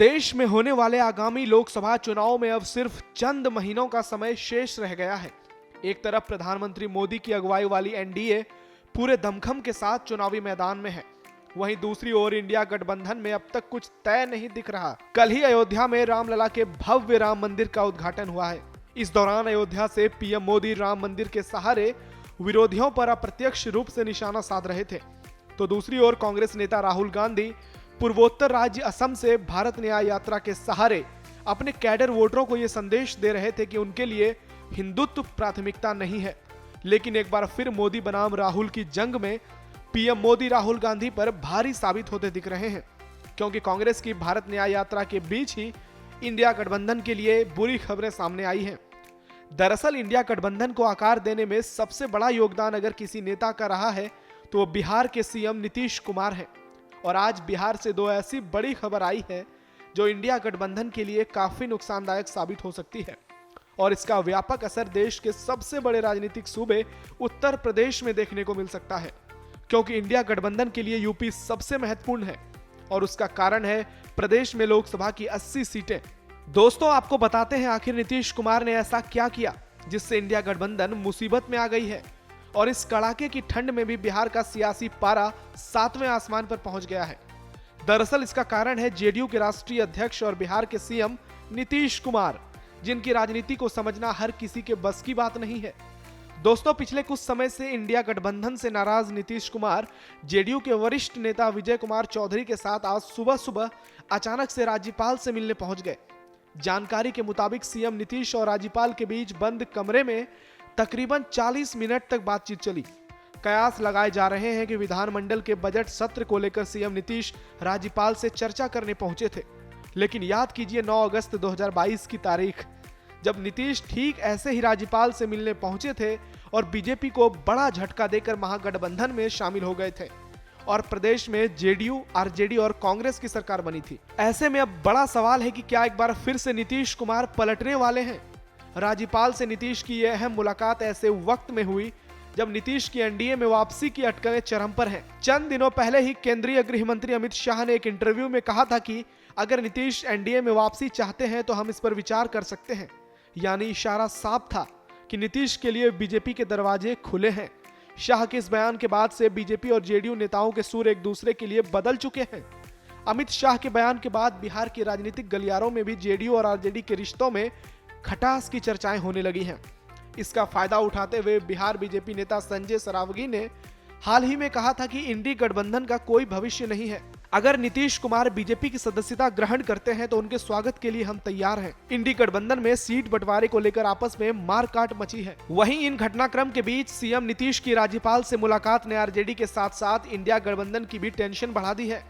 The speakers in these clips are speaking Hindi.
देश में होने वाले आगामी लोकसभा चुनाव में अब सिर्फ चंद महीनों का समय शेष रह गया है। एक तरफ प्रधानमंत्री मोदी की अगुवाई वाली एनडीए पूरे दमखम के साथ चुनावी मैदान में है, वहीं दूसरी ओर इंडिया गठबंधन में अब तक कुछ तय नहीं दिख रहा। कल ही अयोध्या में रामलला के भव्य राम मंदिर का उद्घाटन हुआ है। इस दौरान अयोध्या से पीएम मोदी राम मंदिर के सहारे विरोधियों पर अप्रत्यक्ष रूप से निशाना साध रहे थे, तो दूसरी ओर कांग्रेस नेता राहुल गांधी पूर्वोत्तर राज्य असम से भारत न्याय यात्रा के सहारे अपने कैडर वोटरों को यह संदेश दे रहे थे कि उनके लिए हिंदुत्व प्राथमिकता नहीं है। लेकिन एक बार फिर मोदी बनाम राहुल की जंग में पीएम मोदी राहुल गांधी पर भारी साबित होते दिख रहे हैं, क्योंकि कांग्रेस की भारत न्याय यात्रा के बीच ही इंडिया गठबंधन के लिए बुरी खबरें सामने आई हैं। दरअसल इंडिया गठबंधन को आकार देने में सबसे बड़ा योगदान अगर किसी नेता का रहा है तो वो बिहार के सीएम नीतीश कुमार हैं। और आज बिहार से दो ऐसी बड़ी खबर आई है जो इंडिया गठबंधन के लिए काफी नुकसानदायक साबित हो सकती है, और इसका व्यापक असर देश के सबसे बड़े राजनीतिक सूबे उत्तर प्रदेश में देखने को मिल सकता है, क्योंकि इंडिया गठबंधन के लिए यूपी सबसे महत्वपूर्ण है और उसका कारण है प्रदेश में लोकसभा की 80 सीटें। दोस्तों, आपको बताते हैं आखिर नीतीश कुमार ने ऐसा क्या किया जिससे इंडिया गठबंधन मुसीबत में आ गई है, और इस कड़ाके की ठंड में भी बिहार का सियासी पारा 7वें आसमान पर पहुंच गया है। दरअसल इसका कारण है जेडीयू के राष्ट्रीय अध्यक्ष और बिहार के सीएम नीतीश कुमार, जिनकी राजनीति को समझना हर किसी के बस की बात नहीं है। दोस्तों, पिछले कुछ समय से इंडिया गठबंधन से नाराज नीतीश कुमार जेडीयू के वरिष्ठ नेता विजय कुमार चौधरी के साथ आज सुबह सुबह अचानक से राज्यपाल से मिलने पहुंच गए। जानकारी के मुताबिक सीएम नीतीश और राज्यपाल के बीच बंद कमरे में तकरीबन 40 मिनट तक बातचीत चली। कयास लगाए जा रहे हैं कि विधानमंडल के बजट सत्र को लेकर सीएम नीतीश राज्यपाल से चर्चा करने पहुंचे थे, लेकिन याद कीजिए 9 अगस्त 2022 की तारीख, जब नीतीश ठीक ऐसे ही राज्यपाल से मिलने पहुंचे थे और बीजेपी को बड़ा झटका देकर महागठबंधन में शामिल हो गए थे और प्रदेश में जेडीयू, आरजेडी और कांग्रेस की सरकार बनी थी। ऐसे में अब बड़ा सवाल है कि क्या एक बार फिर से नीतीश कुमार पलटने वाले हैं। राज्यपाल से नीतीश की यह अहम मुलाकात ऐसे वक्त में हुई जब नीतीश की एनडीए में वापसी की अटकलें चरम पर हैं। चंद दिनों पहले ही केंद्रीय गृह मंत्री अमित शाह ने एक इंटरव्यू में कहा था कि अगर नीतीश एनडीए में वापसी चाहते हैं तो हम इस पर विचार कर सकते हैं। यानी इशारा साफ था कि नीतीश के लिए बीजेपी के दरवाजे खुले हैं। शाह के इस बयान के बाद से बीजेपी और जेडीयू नेताओं के सुर एक दूसरे के लिए बदल चुके हैं। अमित शाह के बयान के बाद बिहार के राजनीतिक गलियारों में भी जेडीयू और आरजेडी के रिश्तों में खटास की चर्चाएं होने लगी हैं। इसका फायदा उठाते हुए बिहार बीजेपी नेता संजय सरावगी ने हाल ही में कहा था कि इंडी गठबंधन का कोई भविष्य नहीं है। अगर नीतीश कुमार बीजेपी की सदस्यता ग्रहण करते हैं तो उनके स्वागत के लिए हम तैयार हैं। इंडी गठबंधन में सीट बंटवारे को लेकर आपस में मारकाट मची है। वहीं इन घटनाक्रम के बीच सीएम नीतीश की राज्यपाल से मुलाकात ने आरजेडी के साथ साथ इंडिया गठबंधन की भी टेंशन बढ़ा दी है,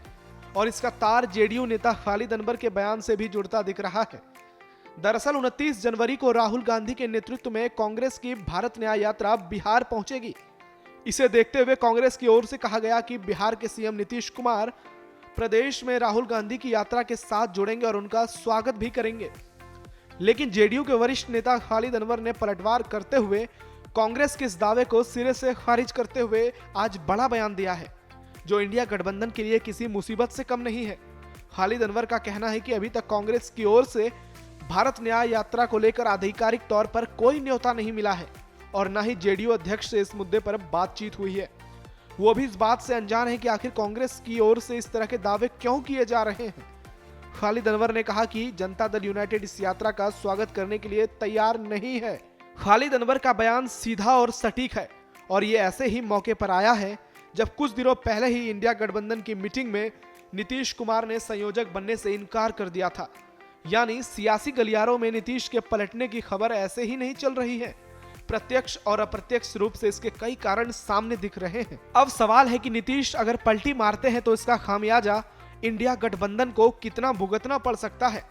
और इसका तार जेडीयू नेता खालिद अनवर के बयान से भी जुड़ता दिख रहा है। दरअसल 29 जनवरी को राहुल गांधी के नेतृत्व में कांग्रेस की भारत न्याय यात्रा बिहार पहुंचेगी। इसे देखते हुए कांग्रेस की ओर से कहा गया कि बिहार के सीएम नीतीश कुमार प्रदेश में राहुल गांधी की यात्रा के साथ जुड़ेंगे और उनका स्वागत भी करेंगे। लेकिन जेडीयू के वरिष्ठ नेता खालिद अनवर ने पलटवार करते हुए कांग्रेस के इस दावे को सिरे से खारिज करते हुए आज बड़ा बयान दिया है, जो इंडिया गठबंधन के लिए किसी मुसीबत से कम नहीं है। खालिद अनवर का कहना है कि अभी तक कांग्रेस की ओर से भारत न्याय यात्रा को लेकर आधिकारिक तौर पर कोई न्योता नहीं मिला है और न ही जेडीयू अध्यक्ष से इस मुद्दे पर बातचीत हुई है। वो भी इस बात से अनजान है कि आखिर कांग्रेस की ओर से इस तरह के दावे क्यों किए जा रहे हैं। खालिद अनवर ने कहा कि जनता दल यूनाइटेड इस यात्रा का स्वागत करने के लिए तैयार नहीं है। खालिद अनवर का बयान सीधा और सटीक है, और ये ऐसे ही मौके पर आया है जब कुछ दिनों पहले ही इंडिया गठबंधन की मीटिंग में नीतीश कुमार ने संयोजक बनने से इनकार कर दिया था। यानी सियासी गलियारों में नीतीश के पलटने की खबर ऐसे ही नहीं चल रही है। प्रत्यक्ष और अप्रत्यक्ष रूप से इसके कई कारण सामने दिख रहे हैं। अब सवाल है कि नीतीश अगर पलटी मारते हैं तो इसका खामियाजा इंडिया गठबंधन को कितना भुगतना पड़ सकता है,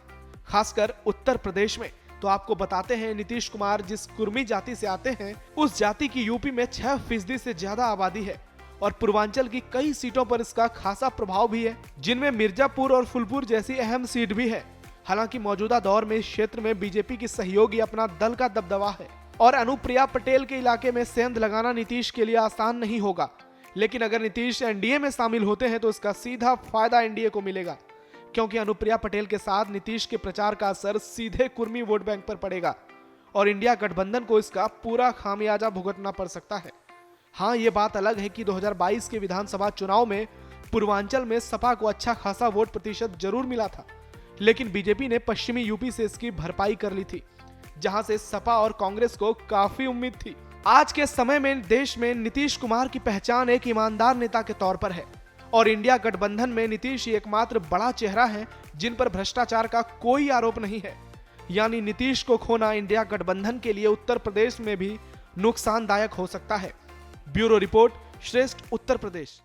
खासकर उत्तर प्रदेश में। तो आपको बताते हैं, नीतीश कुमार जिस कुर्मी जाति से आते हैं उस जाति की यूपी में 6% से ज्यादा आबादी है और पूर्वांचल की कई सीटों पर इसका खासा प्रभाव भी है, जिनमें मिर्जापुर और फुलपुर जैसी अहम सीट भी है। हालांकि मौजूदा दौर में इस क्षेत्र में बीजेपी की सहयोगी अपना दल का दबदबा है और अनुप्रिया पटेल के इलाके में सेंध लगाना नीतीश के लिए आसान नहीं होगा। लेकिन अगर नीतीश एनडीए में शामिल होते हैं तो इसका सीधा फायदा एनडीए को मिलेगा, क्योंकि अनुप्रिया पटेल के साथ नीतीश के प्रचार का असर सीधे कुर्मी वोट बैंक पर पड़ेगा और इंडिया गठबंधन को इसका पूरा खामियाजा भुगतना पड़ सकता है। हाँ, ये बात अलग है कि 2022 के विधानसभा चुनाव में पूर्वांचल में सपा को अच्छा खासा वोट प्रतिशत जरूर मिला था, लेकिन बीजेपी ने पश्चिमी यूपी से इसकी भरपाई कर ली थी, जहां से सपा और कांग्रेस को काफी उम्मीद थी। आज के समय में देश में नीतीश कुमार की पहचान एक ईमानदार नेता के तौर पर है और इंडिया गठबंधन में नीतीश ही एकमात्र बड़ा चेहरा है जिन पर भ्रष्टाचार का कोई आरोप नहीं है। यानी नीतीश को खोना इंडिया गठबंधन के लिए उत्तर प्रदेश में भी नुकसानदायक हो सकता है। ब्यूरो रिपोर्ट, श्रेष्ठ उत्तर प्रदेश।